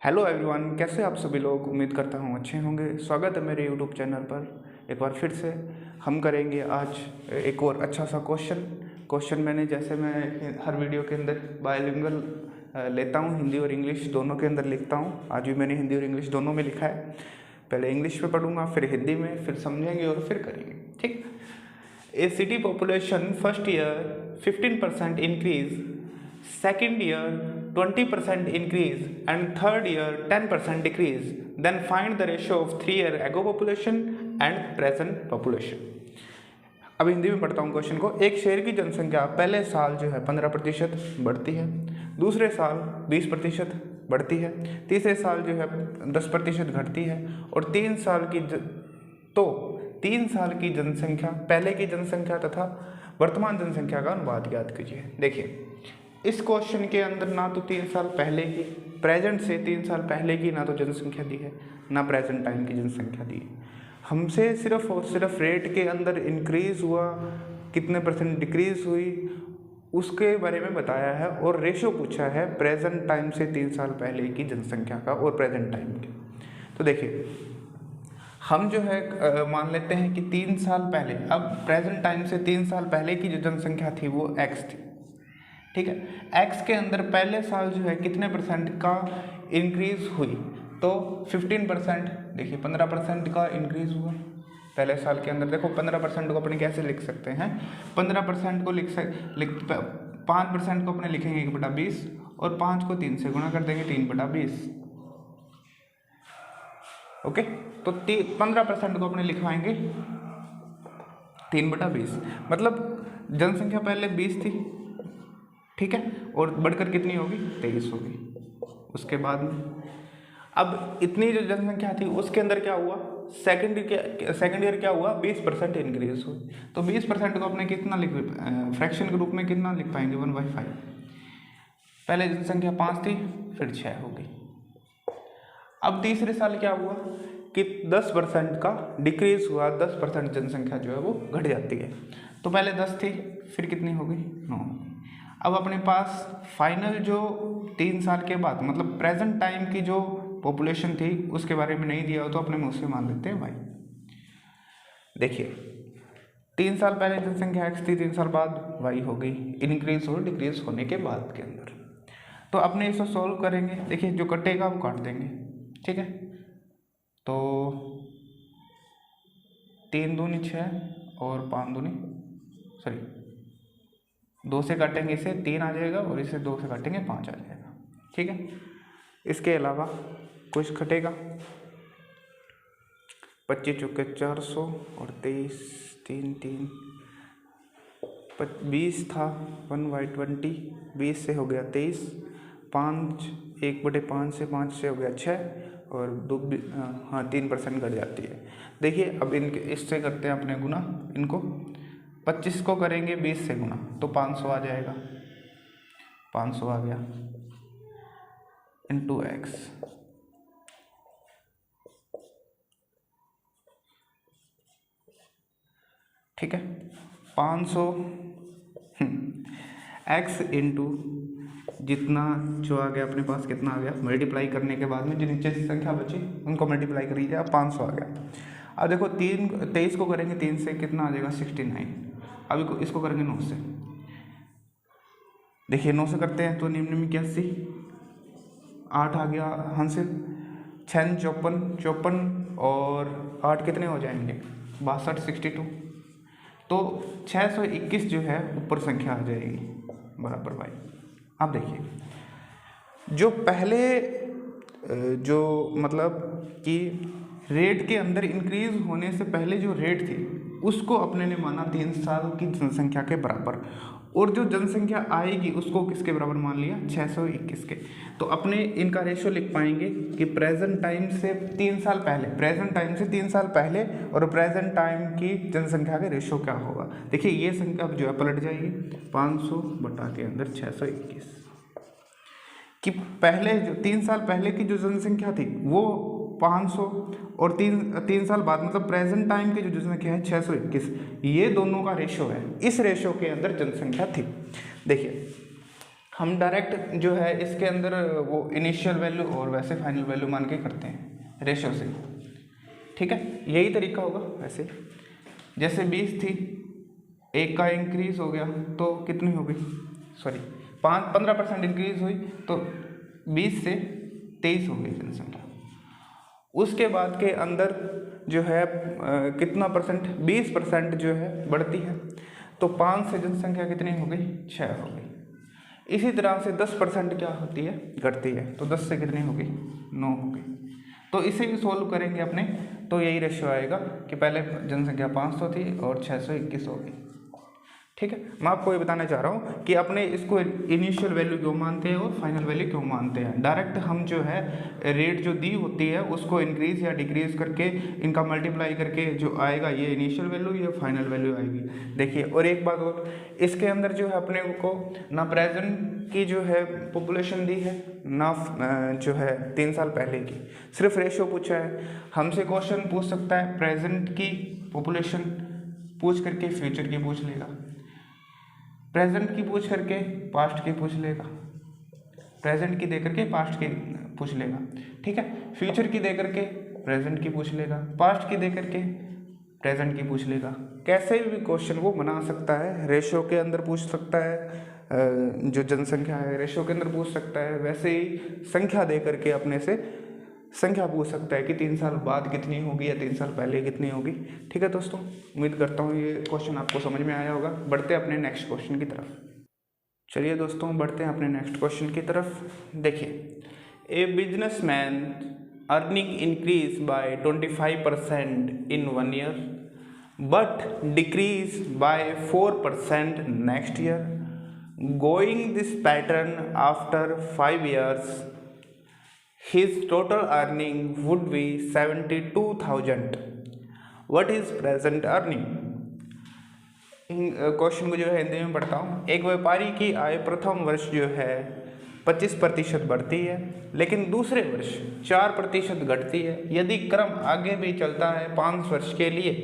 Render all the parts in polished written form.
Hello everyone, कैसे आप सभी लोग। उम्मीद करता हूँ अच्छे होंगे। स्वागत है मेरे यूट्यूब चैनल पर। एक बार फिर से हम करेंगे आज एक और अच्छा सा क्वेश्चन मैंने जैसे मैं हर वीडियो के अंदर बायलिंगुअल लेता हूँ, हिंदी और इंग्लिश दोनों के अंदर लिखता हूँ। आज भी मैंने हिंदी और इंग्लिश दोनों में लिखा है। पहले इंग्लिश में पढ़ूंगा, फिर हिंदी में, फिर समझेंगे और फिर करेंगे। ठीक। A city population first year 15% increase, second year 20% increase, and third year 10% decrease. Then find the ratio of 3 year ago population and present population. अब हिंदी में पढ़ता हूँ क्वेश्चन को। एक शहर की जनसंख्या पहले साल जो है 15% बढ़ती है, दूसरे साल 20% बढ़ती है, तीसरे साल जो है 10% घटती है, और 3 साल की जनसंख्या पहले की जनसंख्या तथा वर्तमान जनसंख्या का अनुपात ज्ञात कीजिए। देखिए, इस क्वेश्चन के अंदर ना तो 3 साल पहले की, प्रेजेंट से 3 साल पहले की ना तो जनसंख्या दी है, ना प्रेजेंट टाइम की जनसंख्या दी है। हमसे सिर्फ और सिर्फ रेट के अंदर इंक्रीज हुआ, कितने परसेंट डिक्रीज हुई, उसके बारे में बताया है, और रेशो पूछा है प्रेजेंट टाइम से 3 साल पहले की जनसंख्या का और प्रेजेंट टाइम के। तो देखिए, हम जो है मान लेते हैं कि 3 साल पहले, अब प्रेजेंट टाइम से 3 साल पहले की जो जनसंख्या थी वो x थी। ठीक है, x के अंदर पहले साल जो है कितने परसेंट का इंक्रीज हुई, तो 15%। देखिए 15% का इंक्रीज हुआ पहले साल के अंदर। देखो 15% को अपने कैसे लिख सकते हैं, 15% को 5% को अपने लिखेंगे 1/20, और 5 को 3 से गुणा कर देंगे 3/20। ओके, तो 15% को अपने लिखवाएंगे 3/20, मतलब जनसंख्या पहले 20 थी, ठीक है, और बढ़कर कितनी होगी, 23 होगी उसके बाद में। अब इतनी जो जनसंख्या थी उसके अंदर क्या हुआ, सेकेंड ईयर क्या हुआ, 20% इंक्रीज हुई। तो 20% को अपने कितना लिख, फ्रैक्शन के रूप में कितना लिख पाएंगे, 1/5। पहले जनसंख्या 5 थी, फिर 6 हो गई। अब तीसरे साल क्या हुआ कि 10% का डिक्रीज हुआ, 10% जनसंख्या जो है वो घट जाती है। तो पहले 10 थी, फिर कितनी हो गई, 9। अब अपने पास फाइनल जो 3 साल के बाद, मतलब प्रेजेंट टाइम की जो पॉपुलेशन थी उसके बारे में नहीं दिया हो तो अपने मुँह से मान लेते हैं भाई। देखिए 3 साल पहले जनसंख्या x थी, 3 साल बाद y हो गई, इंक्रीज और डिक्रीज होने के बाद के अंदर। तो अपने इसको सॉल्व करेंगे। देखिए जो कटेगा वो काट देंगे, ठीक है। तो 3 दूनी 6 और 5 दूनी 2 से काटेंगे इसे 3 आ जाएगा, और इसे 2 से काटेंगे 5 आ जाएगा, ठीक है। इसके अलावा कुछ कटेगा, 25 चौके 400 और 23 3 3 20 था, 1/20, 20 से हो गया 23, 5 1/5 से 5 से हो गया 6, और 3% घट जाती है। देखिए अब इनके इससे करते हैं अपने गुना, इनको 25 को करेंगे 20 से गुना तो 500 आ जाएगा, 500 आ गया इंटू x। ठीक है, 500 x इंटू जितना जो आ गया अपने पास, कितना आ गया, मल्टीप्लाई करने के बाद में जो नीचे से संख्या बची उनको मल्टीप्लाई करिए, अब 500 आ गया। अब देखो 23 को करेंगे 3 से, कितना आ जाएगा, 69। अब इसको करेंगे 9 से। देखिए 9 से करते हैं तो निम्न में 81, 8 आ गया हासिल, 6 54 और 8 कितने हो जाएंगे, 62 62। तो 621 जो है ऊपर संख्या आ जाएगी बराबर भाई। अब देखिए जो पहले जो मतलब कि रेट के अंदर इंक्रीज होने से पहले जो रेट थी उसको अपने ने माना 3 साल की जनसंख्या के बराबर, और जो जनसंख्या आएगी उसको किसके बराबर मान लिया, 621 के। तो अपने इनका रेशो लिख पाएंगे कि प्रेजेंट टाइम से 3 साल पहले, प्रेजेंट टाइम से 3 साल पहले और प्रेजेंट टाइम की जनसंख्या का रेशो क्या होगा। देखिए ये संख्या अब जो है पलट जाएगी, 500 बटा के अंदर 621, कि पहले जो 3 साल पहले की जो जनसंख्या थी वो 500, और 3 साल बाद मतलब प्रेजेंट टाइम की जो जनसंख्या है 621, ये दोनों का रेशो है। इस रेशो के अंदर जनसंख्या थी। देखिए हम डायरेक्ट जो है इसके अंदर वो इनिशियल वैल्यू और वैसे फाइनल वैल्यू मान के करते हैं रेशो से, ठीक है। यही तरीका होगा वैसे। जैसे 20 थी, 1 का इंक्रीज हो गया तो कितनी हो गई, सॉरी 15% इंक्रीज हुई तो 20 से 23 हो गई जनसंख्या। उसके बाद के अंदर जो है कितना परसेंट, 20% जो है बढ़ती है, तो 5 से जनसंख्या कितनी हो गई, 6 हो गई। इसी तरह से 10% क्या होती है, घटती है, तो 10 से कितनी हो गई, 9 हो गई। तो इसे भी सोल्व करेंगे अपने, तो यही रेशियो आएगा कि पहले जनसंख्या 500 थी और 621 हो गई, ठीक है। मैं आपको ये बताना चाह रहा हूँ कि अपने इसको इनिशियल वैल्यू क्यों मानते हैं और फाइनल वैल्यू क्यों मानते हैं। डायरेक्ट हम जो है रेट जो दी होती है उसको इंक्रीज या डिक्रीज करके इनका मल्टीप्लाई करके जो आएगा ये इनिशियल वैल्यू, ये फाइनल वैल्यू आएगी। देखिए, और एक बात और, इसके अंदर जो है अपने को ना प्रेजेंट की जो है पॉपुलेशन दी है, ना जो है 3 साल पहले की, सिर्फ रेशियो पूछा है। हमसे क्वेश्चन पूछ सकता है प्रेजेंट की पॉपुलेशन पूछ करके फ्यूचर की पूछ लेगा, प्रेजेंट की पूछ करके पास्ट की पूछ लेगा, प्रेजेंट की दे करके पास्ट की पूछ लेगा, ठीक है। फ्यूचर की दे करके प्रेजेंट की पूछ लेगा, पास्ट की दे करके प्रेजेंट की पूछ लेगा। कैसे भी क्वेश्चन वो बना सकता है। रेशियो के अंदर पूछ सकता है, जो जनसंख्या है रेशियो के अंदर पूछ सकता है, वैसे ही संख्या दे करके अपने से संख्या पूछ सकता है कि 3 साल बाद कितनी होगी या 3 साल पहले कितनी होगी, ठीक है दोस्तों। उम्मीद करता हूँ ये क्वेश्चन आपको समझ में आया होगा। बढ़ते हैं अपने नेक्स्ट क्वेश्चन की तरफ। चलिए दोस्तों, बढ़ते हैं अपने नेक्स्ट क्वेश्चन की तरफ। देखिए, a businessman earning increase by 25% in 1 year but decrease by 4% next year, going this pattern after 5 years his total earning would be 72,000. What is present earning? Question को जो है हिंदी में पढ़ता हूँ। एक व्यापारी की आय प्रथम वर्ष जो है 25% बढ़ती है, लेकिन दूसरे वर्ष 4% घटती है। यदि क्रम आगे भी चलता है 5 वर्ष के लिए,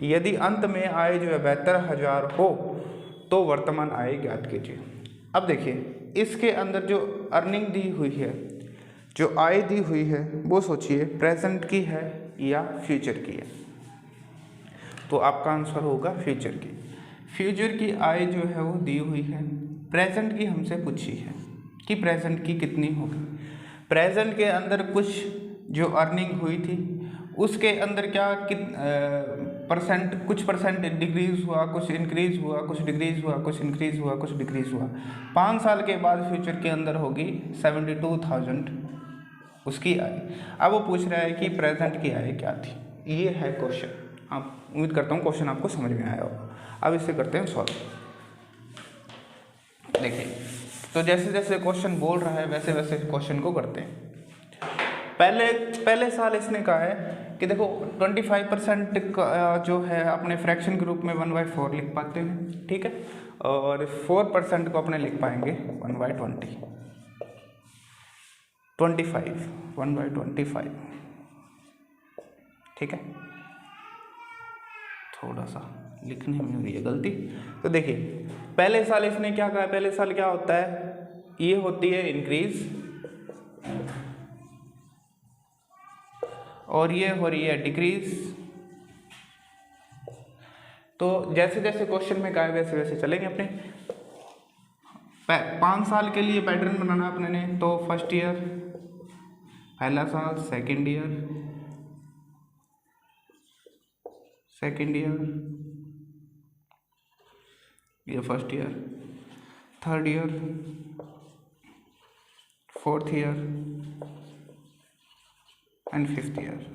यदि अंत में आय जो है 72,000 हो तो वर्तमान आय ज्ञात कीजिए। अब देखिए, इसके अंदर जो अर्निंग दी हुई है, जो आय दी हुई है, वो सोचिए प्रेजेंट की है या फ्यूचर की है, तो आपका आंसर होगा फ्यूचर की। फ्यूचर की आय जो है वो दी हुई है, प्रेजेंट की हमसे पूछी है कि प्रेजेंट की कितनी होगी। प्रेजेंट के अंदर कुछ जो अर्निंग हुई थी उसके अंदर क्या कुछ परसेंट डिक्रीज हुआ, कुछ इंक्रीज हुआ, कुछ डिक्रीज हुआ, कुछ इंक्रीज हुआ, कुछ डिक्रीज हुआ। 5 साल के बाद फ्यूचर के अंदर होगी 72,000 उसकी आय। अब वो पूछ रहा है कि प्रेजेंट की आय क्या थी। ये है क्वेश्चन। आप उम्मीद करता हूँ क्वेश्चन आपको समझ में आया होगा। अब इसे करते हैं सॉल्व। देखिए, तो जैसे जैसे क्वेश्चन बोल रहा है वैसे वैसे क्वेश्चन को करते हैं। पहले साल इसने कहा है कि देखो 25% जो है अपने फ्रैक्शन के रूप में 1/4 लिख पाते हैं, ठीक है, और 4% को अपने लिख पाएंगे 1/20, 25 1/25, ठीक है। थोड़ा सा लिखने में हुई है गलती। तो देखिए, पहले साल इसने क्या कहा, पहले साल क्या होता है, ये होती है इंक्रीज और ये हो रही है डिक्रीज। तो जैसे जैसे क्वेश्चन में कहा है वैसे वैसे चलेंगे अपने। 5 साल के लिए पैटर्न बनाना अपने ने, तो फर्स्ट ईयर पहला साल, सेकंड ईयर ये first year, third year, fourth year and fifth year,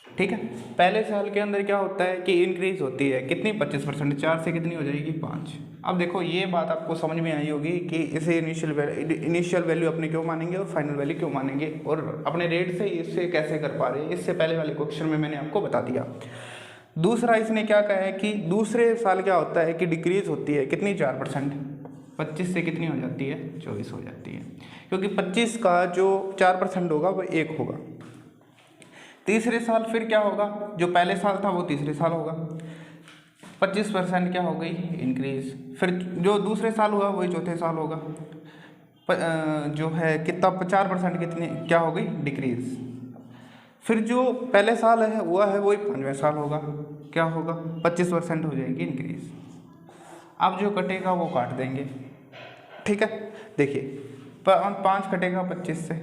ठीक है। पहले साल के अंदर क्या होता है कि इंक्रीज होती है कितनी, 25%, 4 से कितनी हो जाएगी 5। अब देखो, ये बात आपको समझ में आई होगी कि इसे इनिशियल वैल्यू अपने क्यों मानेंगे और फाइनल वैल्यू क्यों मानेंगे, और अपने रेट से इससे कैसे कर पा रहे हैं। इससे पहले वाले क्वेश्चन में मैंने आपको बता दिया। दूसरा इसने क्या कहा है कि दूसरे साल क्या होता है कि डिक्रीज होती है कितनी, 4%, 25 से कितनी हो जाती है, 24 हो जाती है, क्योंकि 25 का जो 4% होगा वो 1 होगा। तीसरे साल फिर क्या होगा, जो पहले साल था वो तीसरे साल होगा। 25% क्या हो गई इंक्रीज। फिर जो दूसरे साल हुआ वही चौथे साल होगा। जो है कितना 4% कितनी क्या हो गई डिक्रीज। फिर जो पहले साल है हुआ है वही 5वें साल होगा, क्या होगा 25% हो जाएगी इंक्रीज। अब जो कटेगा वो काट देंगे, ठीक है। देखिए 5 कटेगा 25 से,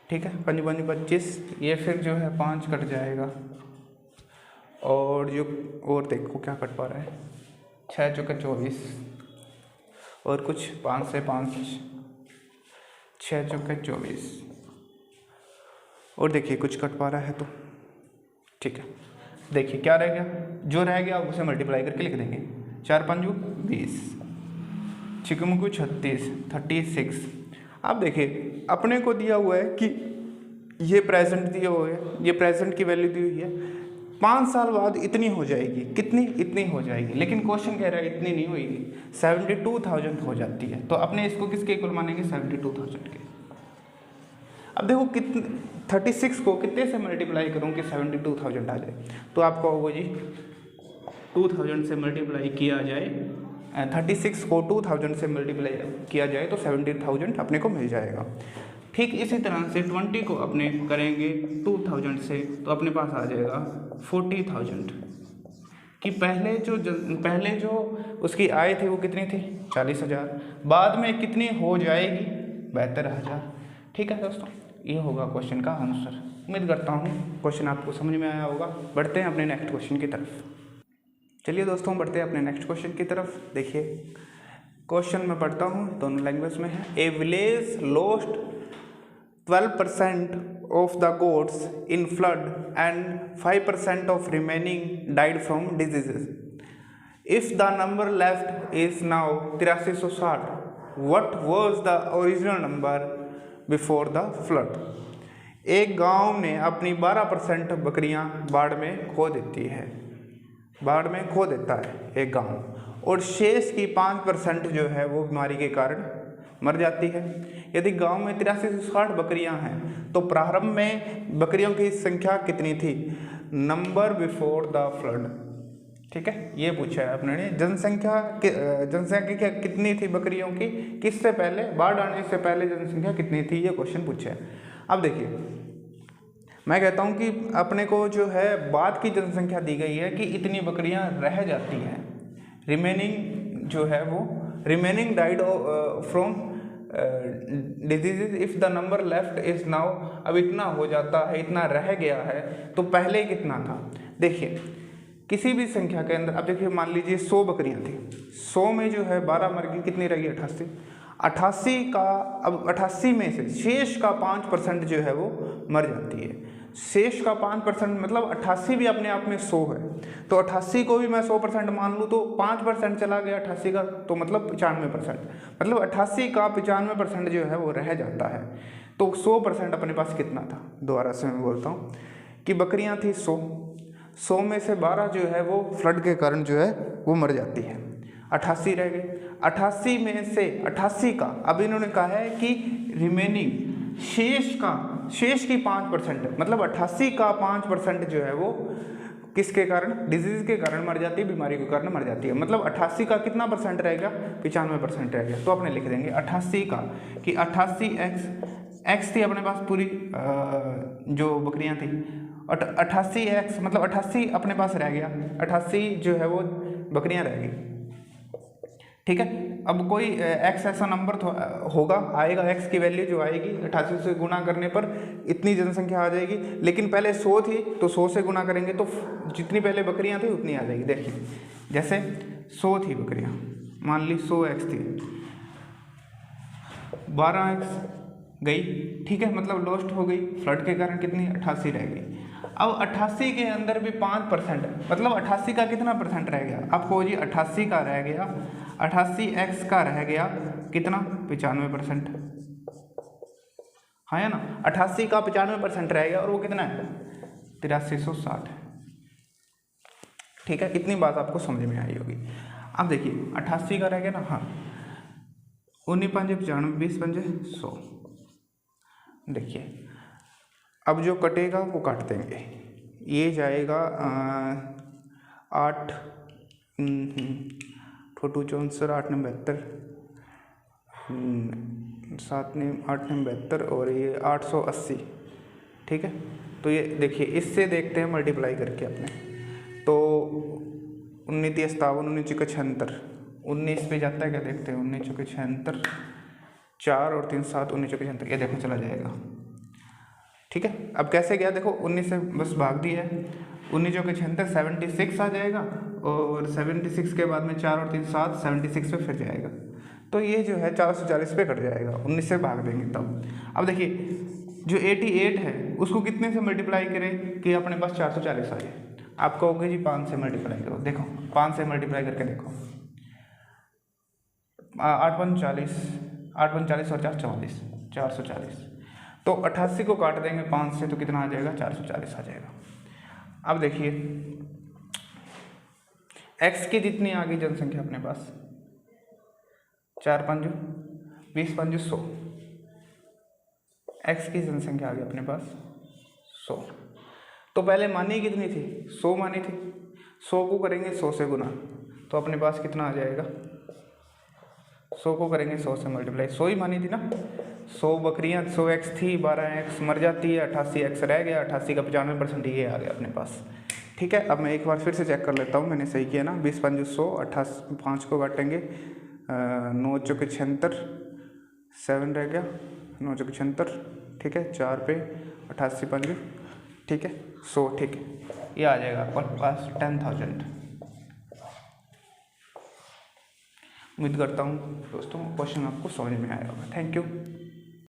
ठीक है, 5 5 25, ये फिर जो है 5 कट जाएगा। और जो और देखो क्या कट पा रहा है, 6 चौके 24 और कुछ 5 से 5, 6 चौके 24 और देखिए कुछ कट पा रहा है तो ठीक है। देखिए क्या रह गया, जो रह गया उसे मल्टीप्लाई करके लिख देंगे। 4 5 20, 6 36, 36। अब देखिए अपने को दिया हुआ है कि ये प्रेजेंट दिया हुआ है, ये प्रेजेंट की वैल्यू दी हुई है, 5 साल बाद इतनी हो जाएगी, कितनी इतनी हो जाएगी, लेकिन क्वेश्चन कह रहा है इतनी नहीं होगी, 72,000 हो जाती है। तो अपने इसको किसके इक्वल मानेंगे, 72,000 के। अब देखो कितने 36 को कितने से मल्टीप्लाई करूँ कि 72,000 आ जाए, तो आपको होगा जी 2000 से मल्टीप्लाई किया जाए, 36 को 2000 से मल्टीप्लाई किया जाए तो 70,000 अपने को मिल जाएगा। ठीक इसी तरह से 20 को अपने करेंगे 2000 से तो अपने पास आ जाएगा 40,000 कि पहले जो उसकी आय थी वो कितनी थी 40,000, बाद में कितनी हो जाएगी 72,000। ठीक है दोस्तों, ये होगा क्वेश्चन का आंसर। उम्मीद करता हूँ क्वेश्चन आपको समझ में आया होगा। बढ़ते हैं अपने नेक्स्ट क्वेश्चन की तरफ। चलिए दोस्तों बढ़ते हैं अपने नेक्स्ट क्वेश्चन की तरफ। देखिए क्वेश्चन मैं पढ़ता हूँ, दोनों लैंग्वेज में है। ए village lost 12% of the goats in flood and 5% of remaining died from diseases. If the number left is now 8360, what was the original number before the flood? एक गांव में अपनी 12% बकरियां बाढ़ में खो देती है, बाढ़ में खो देता है एक गांव, और शेष की 5% जो है वो बीमारी के कारण मर जाती है। यदि गांव में 8360 बकरियां हैं तो प्रारंभ में बकरियों की संख्या कितनी थी, नंबर बिफोर द फ्लड। ठीक है, ये पूछा है अपने ने। जनसंख्या कितनी थी बकरियों की, किससे पहले, बाढ़ आने से पहले जनसंख्या कितनी थी, ये क्वेश्चन पूछा है। अब देखिए मैं कहता हूँ कि अपने को जो है बाद की जनसंख्या दी गई है कि इतनी बकरियां रह जाती हैं, रिमेनिंग जो है वो remaining died from diseases if the number left is now, अब इतना हो जाता है, इतना रह गया है, तो पहले कितना था। देखिए किसी भी संख्या के अंदर, अब देखिए मान लीजिए 100 बकरियां थी, 100 में जो है 12 मर गई, कितनी रह गई 88 का, अब 88 में से शेष का 5% जो है वो मर जाती है। शेष का 5% मतलब 88 भी अपने आप में 100 है, तो 88 को भी मैं 100% मान लूँ तो 5% चला गया 88 का, तो मतलब 95%, मतलब 88 का 95% जो है वो रह जाता है। तो 100% अपने पास कितना था, दोबारा से मैं बोलता हूँ कि बकरियाँ थी 100 में से 12 जो है वो फ्लड के कारण जो है वो मर जाती है, 88 रह गए। 88 में से 88 का, अब इन्होंने कहा है कि रिमेनिंग शेष की 5%, मतलब 88 का 5% जो है वो किसके कारण, डिजीज के कारण मर जाती है, बीमारी के कारण मर जाती है। मतलब 88 का कितना परसेंट रहेगा, 95% रह गया। तो अपने लिख देंगे 88 का कि 88x थी अपने पास पूरी जो बकरियां थी, 88x मतलब 88 अपने पास रह गया, 88 जो है वो बकरियां रह गई। ठीक है, अब कोई x ऐसा नंबर होगा, आएगा x की वैल्यू जो आएगी 88 से गुना करने पर इतनी जनसंख्या आ जाएगी, लेकिन पहले 100 थी तो 100 से गुना करेंगे तो जितनी पहले बकरियां थी उतनी आ जाएगी। देखिए जैसे 100 थी बकरियां, मान ली 100x थी, 12x गई, ठीक है, मतलब लॉस्ट हो गई फ्लड के कारण, कितनी 88 रह गई। अब 88 के अंदर भी 5%, मतलब 88 का कितना परसेंट रह गया, आपको जी 88 का रह गया, 88x का रह गया कितना 95%, हाँ है ना, 88 का 95% रह गया और वो कितना है 8360 है। ठीक है, इतनी बात आपको समझ में आई होगी। अब देखिए 88 का रह गया ना, हाँ 19 5 95 20 5 100। देखिए अब जो कटेगा वो काट देंगे, ये जाएगा 8 टू 64 8 9 72 7 9 8 9 72 और ये 880। ठीक है, तो ये देखिए इससे देखते हैं मल्टीप्लाई करके अपने, तो 19 3 57 19 चौके 76 19 पे जाता है क्या, देखते हैं 19 चौके 76 4 और 3 7 19 चौके 76, ये देखो चला जाएगा। ठीक है, अब कैसे गया देखो 19 से बस भाग दिया है, 19 चौके 76 76 आ जाएगा और 76 के बाद में 4 और 3 7 76 पे फिर जाएगा, तो ये जो है 440 पे कट जाएगा, 19 से भाग देंगे तब। अब देखिए जो 88 है उसको कितने से मल्टीप्लाई करें कि अपने पास 440 आ जाए। आप कहोगे जी 5 से मल्टीप्लाई करो, देखो 5 से मल्टीप्लाई करके देखो, 8 5 40 8 5 40 और 4 44 440, तो 88 को काट देंगे 5 से तो कितना आ जाएगा 440 आ जाएगा। अब देखिए x की जितनी आ गई जनसंख्या अपने पास 4 5 20 5 100, x की जनसंख्या आ गई अपने पास 100। तो पहले मानी कितनी थी 100 मानी थी, 100 को करेंगे 100 से गुना, तो अपने पास कितना आ जाएगा 100 को करेंगे 100 से मल्टीप्लाई, 100 ही मानी थी ना, 100 बकरियाँ 100 x थी, 12 x मर जाती है, 88 x रह गया, 88 का 95% ये आ गया अपने पास। ठीक है, अब मैं एक बार फिर से चेक कर लेता हूँ, मैंने सही किया ना, 20 5 100 88 5 को काटेंगे 9 चौके 76 7 रह गया 9 चौके 76, ठीक है 4 पे 88 5, ठीक है 100, ठीक है ये आ जाएगा आपके पास 10,000। उम्मीद करता हूँ दोस्तों क्वेश्चन आपको समझ में आया होगा। Thank you.